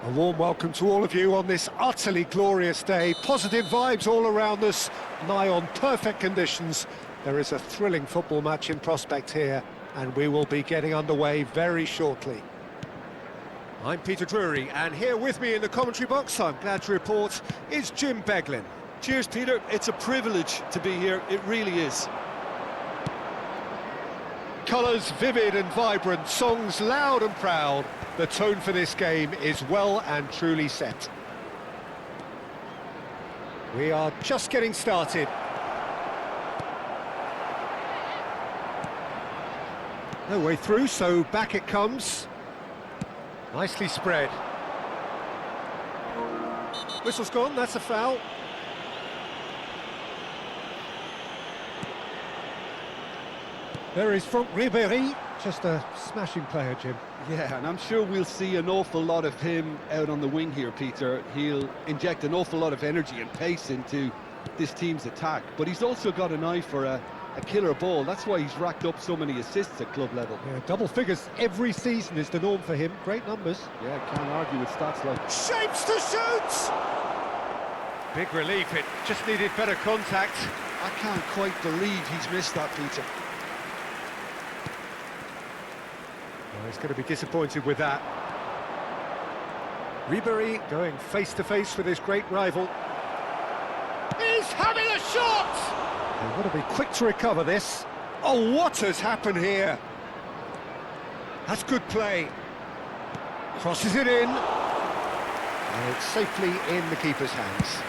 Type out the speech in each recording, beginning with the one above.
A warm welcome to all of you on this utterly glorious day. Positive vibes all around us, nigh on perfect conditions. There is a thrilling football match in prospect here, and we will be getting underway very shortly. I'm Peter Drury, and here with me in the commentary box, I'm glad to report, is Jim Beglin. Cheers, Peter. It's a privilege to be here. It really is. Colours vivid and vibrant, songs loud and proud. The tone for this game is well and truly set. We are just getting started. No way through, so back it comes. Nicely spread. Whistle's gone, that's a foul. There is Franck Ribéry, just a smashing player, Jim. Yeah, and I'm sure we'll see an awful lot of him out on the wing here, Peter. He'll inject an awful lot of energy and pace into this team's attack, but he's also got an eye for a killer ball. That's why he's racked up so many assists at club level. Yeah, double figures every season is the norm for him. Great numbers. Yeah, can't argue with stats like... Shapes to shoot! Big relief, it just needed better contact. I can't quite believe he's missed that, Peter. Oh, he's going to be disappointed with that. Ribéry going face-to-face with his great rival. He's having a shot! They've got to be quick to recover this. Oh, what has happened here? That's good play. Crosses it in. And it's safely in the keeper's hands.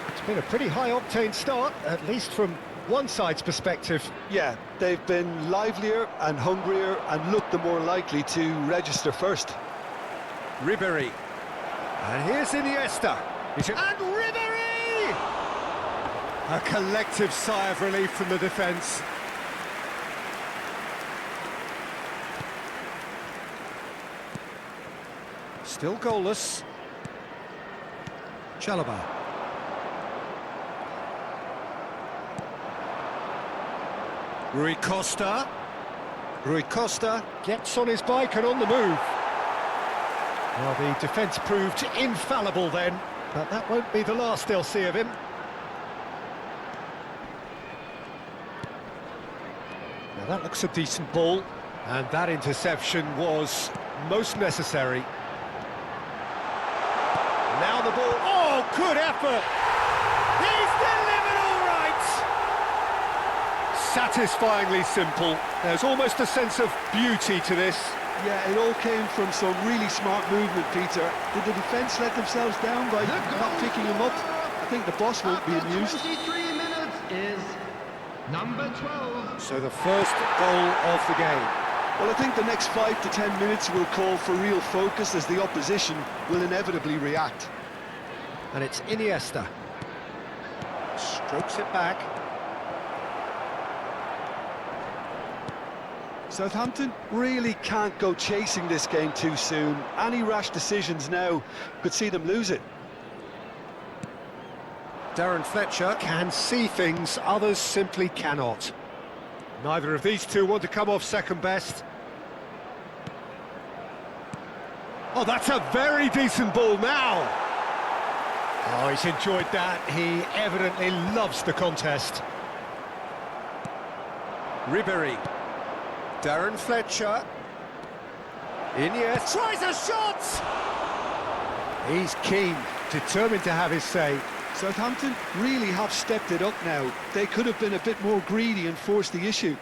It's been a pretty high-octane start, at least from one side's perspective. Yeah, they've been livelier and hungrier and looked the more likely to register first. Ribéry. And here's Iniesta. And Ribéry! A collective sigh of relief from the defence. Still goalless. Chalobah. Rui Costa. Rui Costa gets on his bike and on the move. Well, the defence proved infallible then, but that won't be the last they'll see of him. Now that looks a decent ball, and that interception was most necessary. Now the ball, oh, good effort! He's delivered all right! Satisfyingly simple. There's almost a sense of beauty to this. Yeah, it all came from some really smart movement, Peter. Did the defence let themselves down by not picking him up? I think the boss won't be amused. 23 minutes is number 12. So the first goal of the game. Well, I think the next 5 to 10 minutes will call for real focus as the opposition will inevitably react. And it's Iniesta. Strokes it back. Southampton really can't go chasing this game too soon. Any rash decisions now could see them lose it. Darren Fletcher can see things others simply cannot. Neither of these two want to come off second best. Oh, that's a very decent ball now. Oh, he's enjoyed that. He evidently loves the contest. Ribéry. Darren Fletcher. Iniesta tries a shot! He's keen, determined to have his say. Southampton really have stepped it up now. They could have been a bit more greedy and forced the issue.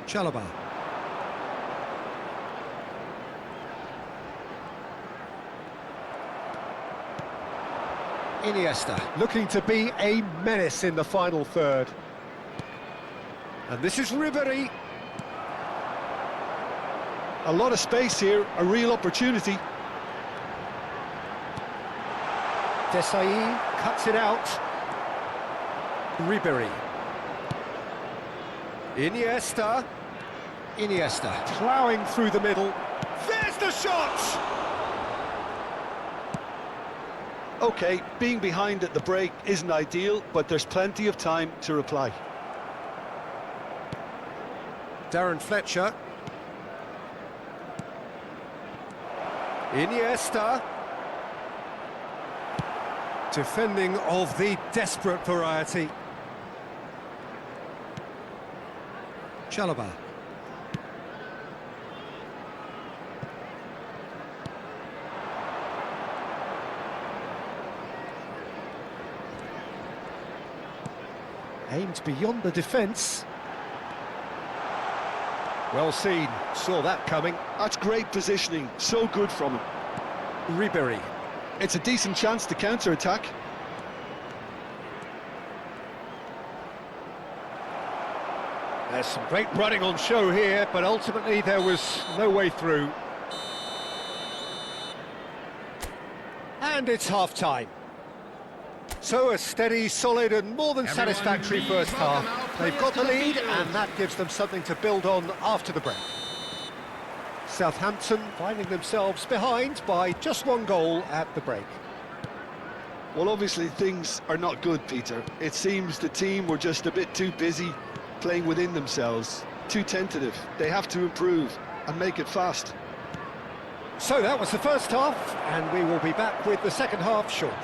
Chalobah. Iniesta looking to be a menace in the final third. And this is Ribéry. A lot of space here, a real opportunity. Desailly cuts it out. Ribéry. Iniesta. Iniesta ploughing through the middle. There's the shot! OK, being behind at the break isn't ideal, but there's plenty of time to reply. Darren Fletcher. Iniesta. Defending of the desperate variety. Chalobah. Aimed beyond the defence. Well seen, saw that coming. That's great positioning, so good from him. Ribery. It's a decent chance to counter-attack. There's some great running on show here, but ultimately there was no way through. And it's half-time. So a steady, solid and more than satisfactory first half. They've got the lead and that gives them something to build on after the break. Southampton finding themselves behind by just one goal at the break. Well, obviously things are not good, Peter. It seems the team were just a bit too busy playing within themselves, too tentative. They have to improve and make it fast. So that was the first half, and we will be back with the second half shortly.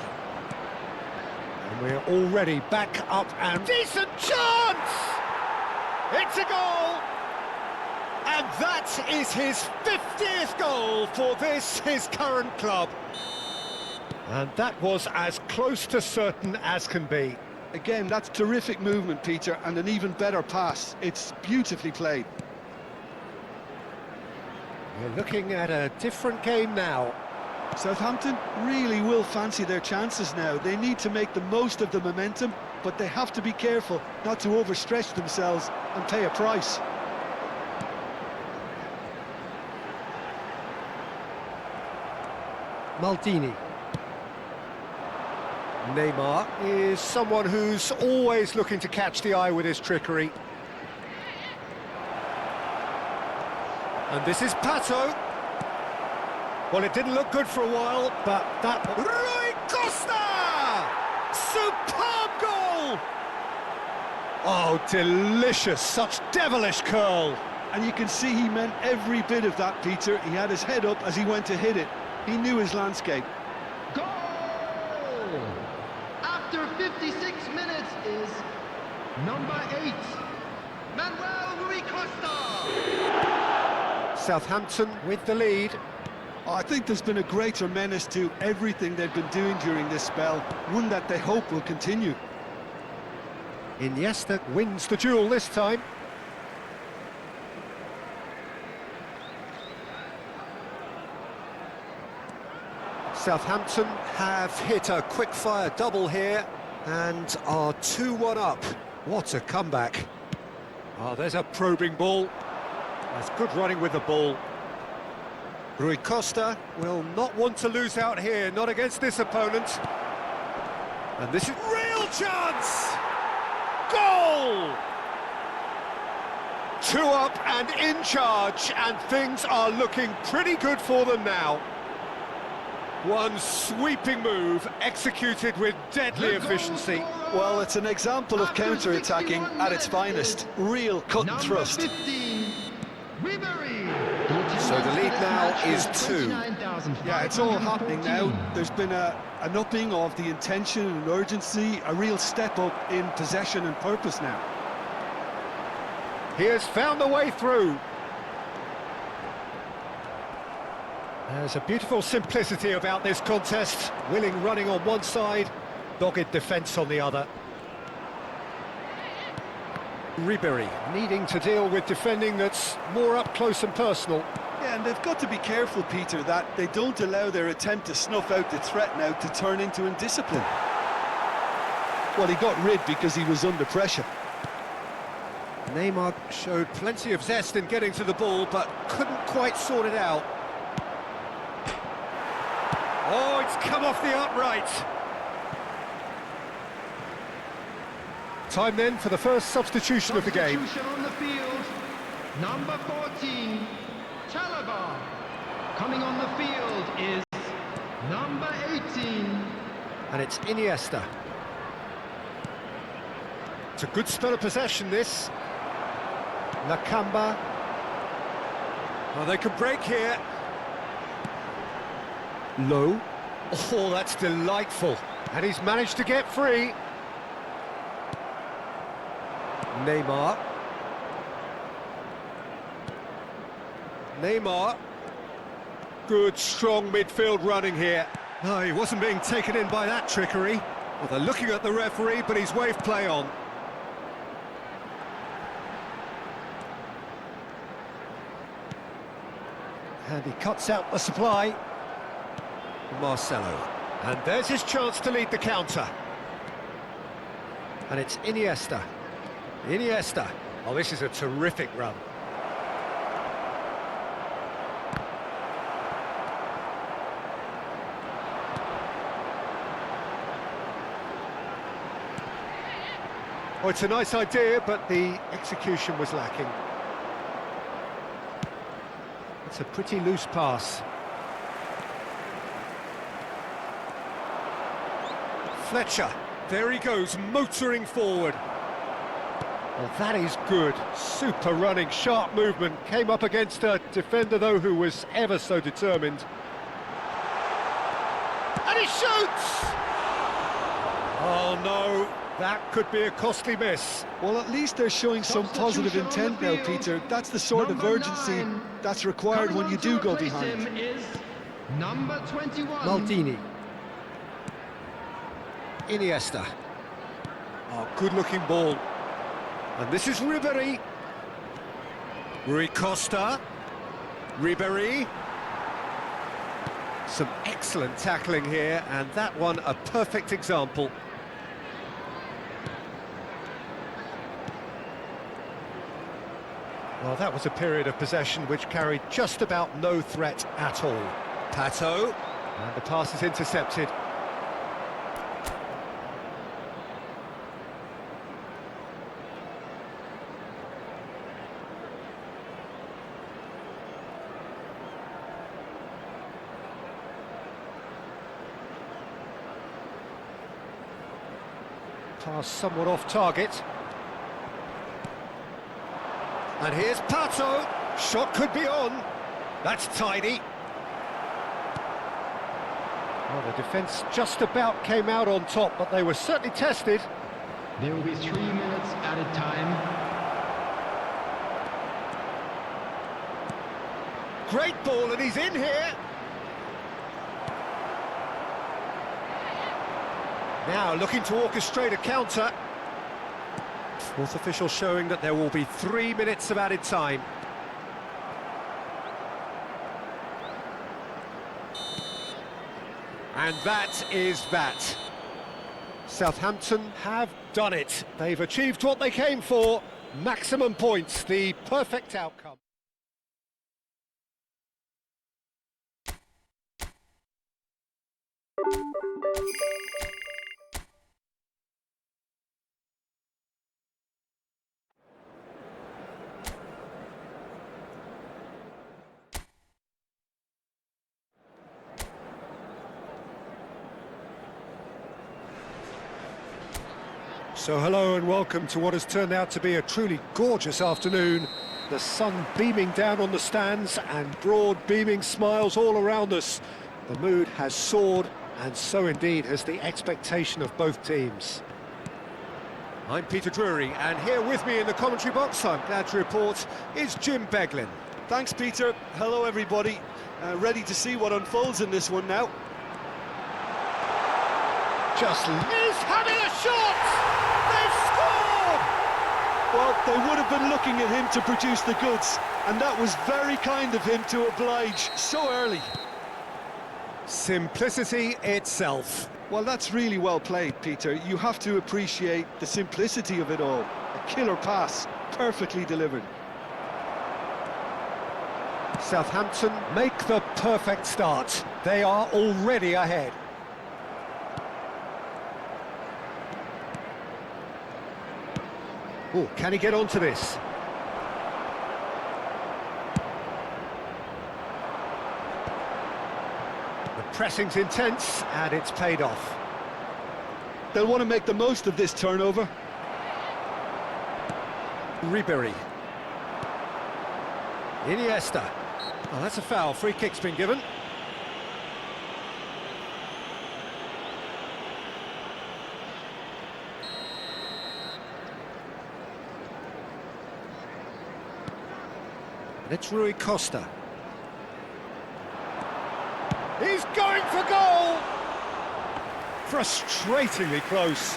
And we're already back up and... Decent chance! It's a goal! And that is his 50th goal for this, his current club. And that was as close to certain as can be. Again, that's terrific movement, Peter, and an even better pass. It's beautifully played. We're looking at a different game now. Southampton really will fancy their chances now. They need to make the most of the momentum, but they have to be careful not to overstretch themselves and pay a price. Maldini. Neymar is someone who's always looking to catch the eye with his trickery. And this is Pato. Well, it didn't look good for a while, but that... Rui Costa! Superb goal! Oh, delicious, such devilish curl. And you can see he meant every bit of that, Peter. He had his head up as he went to hit it. He knew his landscape. Goal! After 56 minutes is number 8, Manuel Rui Costa. Southampton with the lead. I think there's been a greater menace to everything they've been doing during this spell, one that they hope will continue. Iniesta wins the duel this time. Southampton have hit a quick-fire double here and are 2-1 up. What a comeback. Oh, there's a probing ball. That's good running with the ball. Rui Costa will not want to lose out here, not against this opponent. And this is real chance! Goal! 2 up and in charge, and things are looking pretty good for them now. One sweeping move, executed with deadly efficiency. Well, it's an example of counter-attacking at its finest. Real cut and thrust. 15, Ribery. So the lead now is 2. Yeah, it's all happening now. There's been an upping of the intention and urgency, a real step up in possession and purpose now. He has found the way through. There's a beautiful simplicity about this contest. Willing running on one side, dogged defence on the other. Ribery needing to deal with defending that's more up close and personal. Yeah, and they've got to be careful, Peter, that they don't allow their attempt to snuff out the threat now to turn into indiscipline. Well, he got rid because he was under pressure. Neymar showed plenty of zest in getting to the ball, but couldn't quite sort it out. Oh, it's come off the upright. Time then for the first substitution of the game. Substitution on the field, number 14, Chalobah. Coming on the field is number 18, And it's Iniesta. It's a good spell of possession, this. Nakamba. Oh, they could break here. Low. Oh, that's delightful. And he's managed to get free. Neymar. Neymar. Good, strong midfield running here. No, he wasn't being taken in by that trickery. Well, they're looking at the referee, but he's waved play on. And he cuts out the supply. Marcelo. And there's his chance to lead the counter. And it's Iniesta. Iniesta. Oh, this is a terrific run. Oh, it's a nice idea, but the execution was lacking. It's a pretty loose pass. Fletcher, there he goes, motoring forward. Well, that is good. Super running, sharp movement. Came up against a defender, though, who was ever so determined. And he shoots! Oh, no. That could be a costly miss. Well, at least they're showing some positive intent now, Peter. That's the sort of urgency that's required when you do go behind. Is number 21. Maldini. Iniesta. Oh, good-looking ball. And this is Ribéry. Rui Costa. Ribéry. Some excellent tackling here, and that one a perfect example. Well, that was a period of possession which carried just about no threat at all. Pato, and the pass is intercepted. Pass somewhat off target. And here's Pato. Shot could be on. That's tidy. Well, the defence just about came out on top, but they were certainly tested. There will be 3 minutes added time. Great ball, and he's in here. Now looking to orchestrate a counter. Fourth official showing that there will be 3 minutes of added time. And that is that. Southampton have done it. They've achieved what they came for. Maximum points, the perfect outcome. So hello and welcome to what has turned out to be a truly gorgeous afternoon. The sun beaming down on the stands and broad beaming smiles all around us. The mood has soared, and so indeed has the expectation of both teams. I'm Peter Drury, and here with me in the commentary box, I'm glad to report, is Jim Beglin. Thanks, Peter. Hello, everybody. Ready to see what unfolds in this one now. Just is having a shot! They've scored! Well, they would have been looking at him to produce the goods, and that was very kind of him to oblige so early. Simplicity itself. Well, that's really well played, Peter. You have to appreciate the simplicity of it all. A killer pass, perfectly delivered. Southampton make the perfect start. They are already ahead. Oh, can he get onto this? The pressing's intense, and it's paid off. They'll want to make the most of this turnover. Ribery. Iniesta. Oh, that's a foul. Free kick's been given. And it's Rui Costa. He's going for goal! Frustratingly close.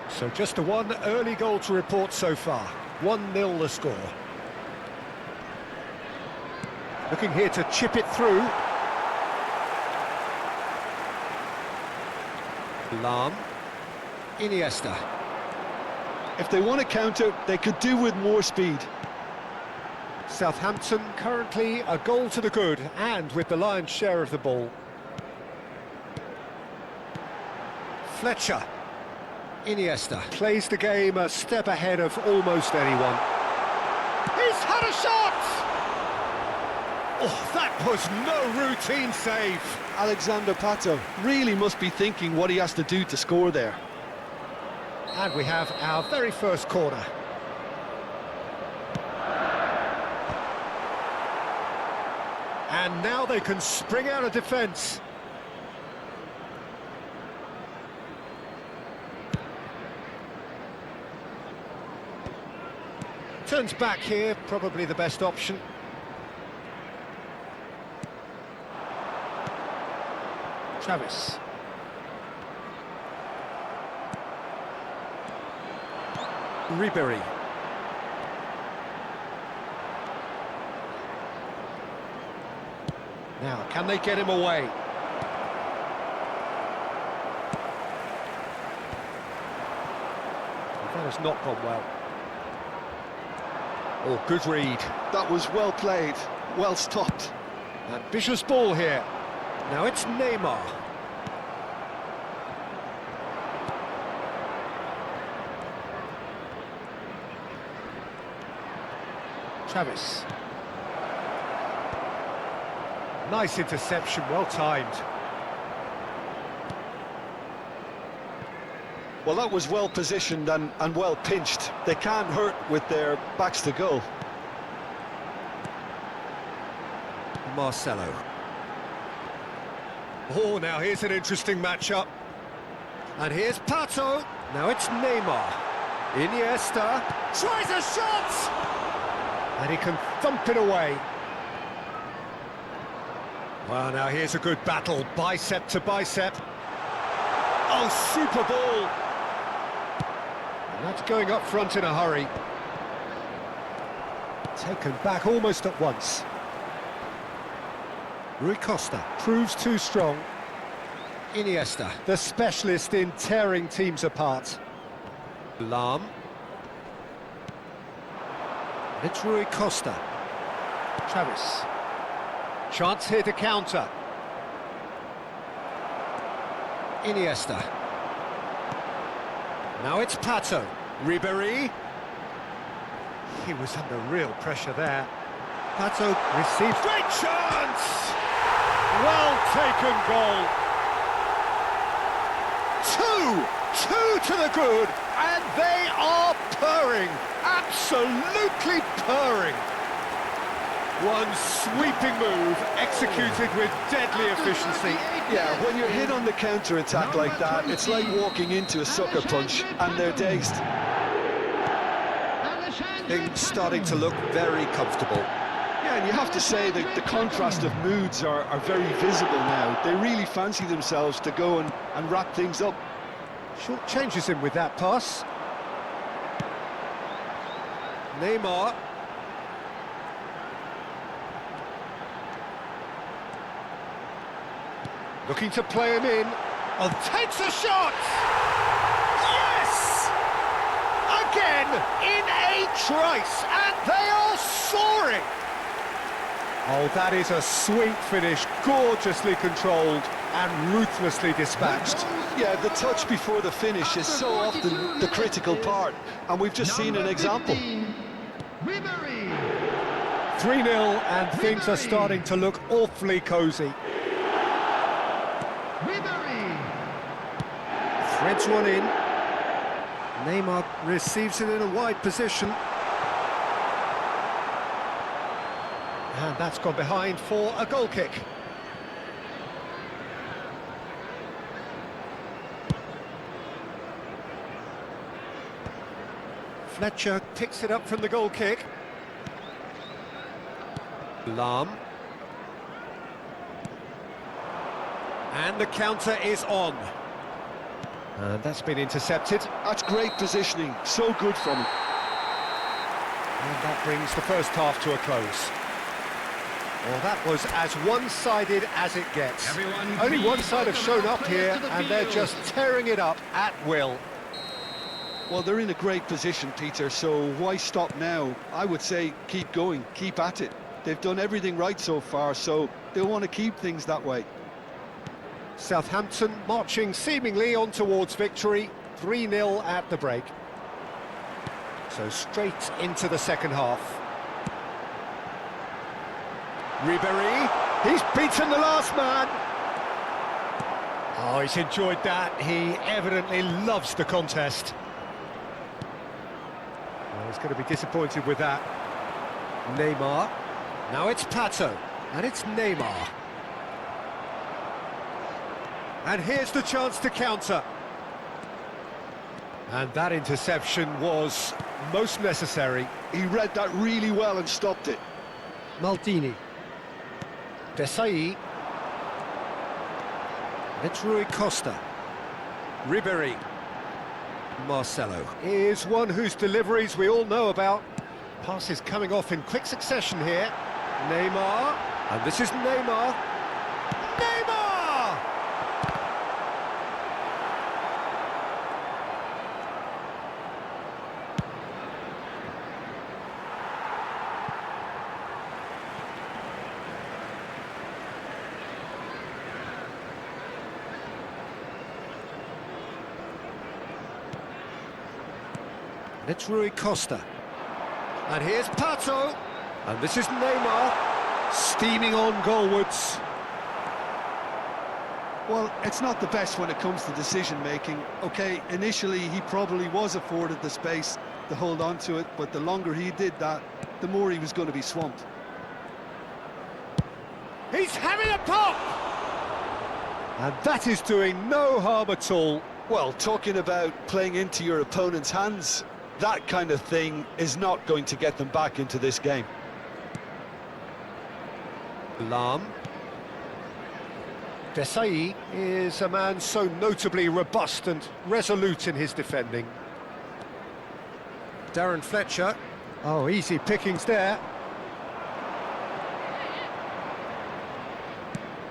So just one early goal to report so far. 1-0 the score. Looking here to chip it through. Lahm. Iniesta. If they want to counter, they could do with more speed. Southampton currently a goal to the good and with the lion's share of the ball. Fletcher. Iniesta plays the game a step ahead of almost anyone. He's had a shot! Oh, that was no routine save. Alexander Pato really must be thinking what he has to do to score there. And we have our very first corner. And now they can spring out of defence. Turns back here, probably the best option. Travis. Ribery. Now, can they get him away? That has not gone well. Oh, good read. That was well played, well stopped. Ambitious ball here. Now it's Neymar. Travis. Nice interception, well timed. Well, that was well positioned and well pinched. They can't hurt with their backs to goal. Marcelo. Oh, now here's an interesting matchup. And here's Pato. Now it's Neymar. Iniesta tries a shot! And he can thump it away. Well, now here's a good battle, bicep to bicep. Oh, super ball! And that's going up front in a hurry. Taken back almost at once. Rui Costa proves too strong. Iniesta, the specialist in tearing teams apart. Lahm. It's Rui Costa. Travis. Chance here to counter. Iniesta. Now it's Pato. Ribery. He was under real pressure there. Pato receives... Great chance! Well taken goal. Two to the good, and they are purring. Absolutely purring. One sweeping move, executed with deadly efficiency. Yeah, when you're hit on the counter-attack like that, it's like walking into a sucker punch, and they're dazed. Things starting to look very comfortable. Yeah, and you have to say that the contrast of moods are very visible now. They really fancy themselves to go and wrap things up. Short changes him with that pass. Neymar. Looking to play him in. Oh, takes a shot! Yes! Again, in a trice, and they are soaring! Oh, that is a sweet finish, gorgeously controlled. and ruthlessly dispatched. Yeah, the touch before the finish is so often the critical part, and we've just seen an example. 3-0, and things are starting to look awfully cosy. Threads one in. Neymar receives it in a wide position. And that's gone behind for a goal kick. Fletcher picks it up from the goal kick. Lahm. And the counter is on. And that's been intercepted. That's great positioning, so good from him. And that brings the first half to a close. Well, that was as one-sided as it gets. Only one side have shown up here, and they're just tearing it up at will. Well, they're in a great position, Peter, so why stop now? I would say keep going, keep at it. They've done everything right so far, so they'll want to keep things that way. Southampton marching seemingly on towards victory, 3-0 at the break. So straight into the second half. Ribéry, he's beaten the last man. Oh, he's enjoyed that. He evidently loves the contest. Well, he's going to be disappointed with that. Neymar. Now it's Pato, and it's Neymar. And here's the chance to counter. And that interception was most necessary. He read that really well and stopped it. Maldini. Desai. It's Rui Costa. Ribéry. Marcelo is one whose deliveries we all know about. Passes coming off in quick succession here. Neymar. And this is Neymar. Neymar! And it's Rui Costa. And here's Pato. And this is Neymar, steaming on goalwards. Well, it's not the best when it comes to decision-making. OK, initially he probably was afforded the space to hold on to it, but the longer he did that, the more he was going to be swamped. He's having a pop! And that is doing no harm at all. Well, talking about playing into your opponent's hands, that kind of thing is not going to get them back into this game. Lahm. Desai is a man so notably robust and resolute in his defending. Darren Fletcher. Oh, easy pickings there.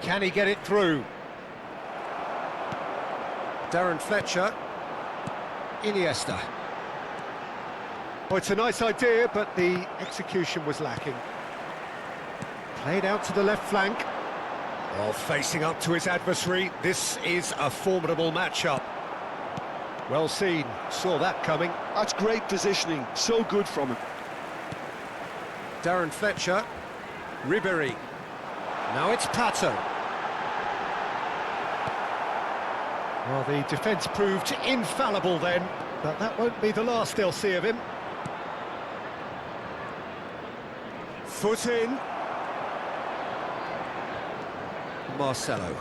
Can he get it through? Darren Fletcher. Iniesta. Oh, it's a nice idea, but the execution was lacking. Played out to the left flank. Oh, facing up to his adversary. This is a formidable matchup. Well seen. Saw that coming. That's great positioning. So good from him. Darren Fletcher. Ribéry. Now it's Pato. Well, the defence proved infallible then, but that won't be the last they'll see of him. Foot in. Marcelo.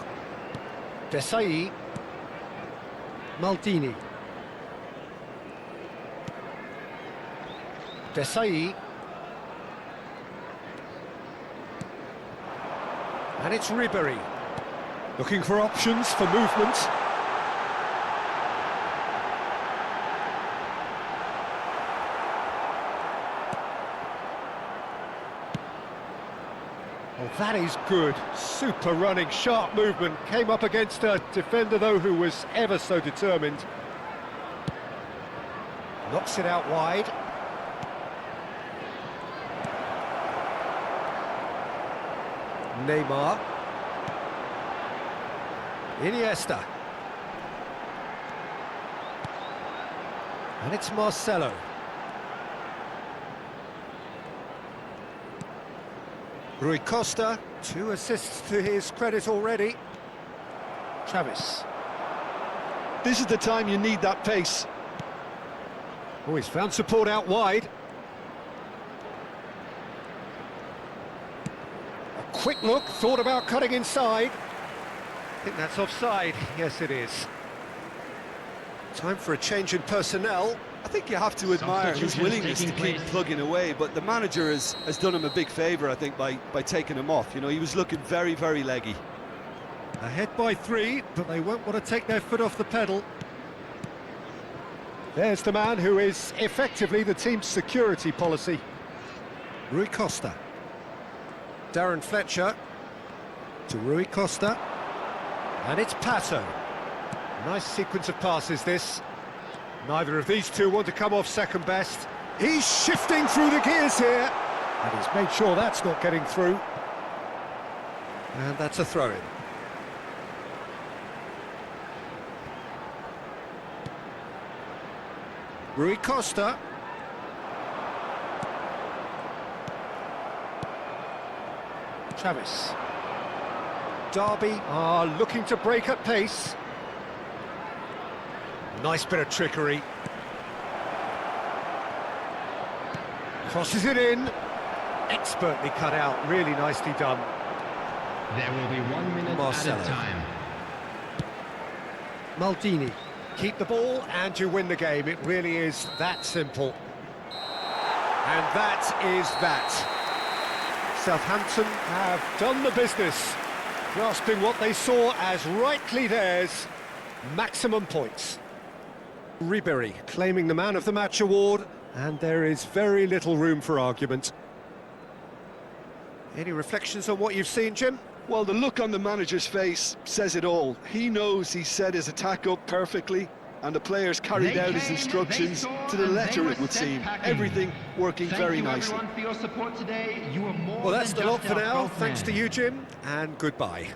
Desai. Maldini. Desai. And it's Ribéry. Looking for options for movement. Oh, that is good. Super running, sharp movement. Came up against a defender, though, who was ever so determined. Knocks it out wide. Neymar. Iniesta. And it's Marcelo. Rui Costa, 2 assists to his credit already. Travis. This is the time you need that pace. Oh, he's found support out wide. A quick look, thought about cutting inside. I think that's offside. Yes, it is. Time for a change in personnel. I think you have to admire his Substitutions willingness to taking keep place. plugging away, but the manager has done him a big favour, I think, by taking him off. You know, he was looking very, very leggy. Ahead by 3, but they won't want to take their foot off the pedal. There's the man who is effectively the team's security policy. Rui Costa. Darren Fletcher. To Rui Costa. And it's Pato. Nice sequence of passes, this. Neither of these two want to come off second best. He's shifting through the gears here. And he's made sure that's not getting through. And that's a throw-in. Rui Costa. Travis. Derby are looking to break at pace. Nice bit of trickery. Crosses it in. Expertly cut out, really nicely done. There will be 1 minute Marcelo. at a time. Maldini. Keep the ball and you win the game. It really is that simple. And that is that. Southampton have done the business, grasping what they saw as rightly theirs, maximum points. Ribéry claiming the Man of the Match award, and there is very little room for argument. Any reflections on what you've seen, Jim? Well, the look on the manager's face says it all. He knows he set his attack up perfectly, and the players carried They out his came, instructions they saw, to the and letter, they were it would sent seem. packing. Everything working Thank very you nicely. everyone for your support today. You were more Well, that's than the lot just for our now. twelfth Thanks man. to you, Jim, and goodbye.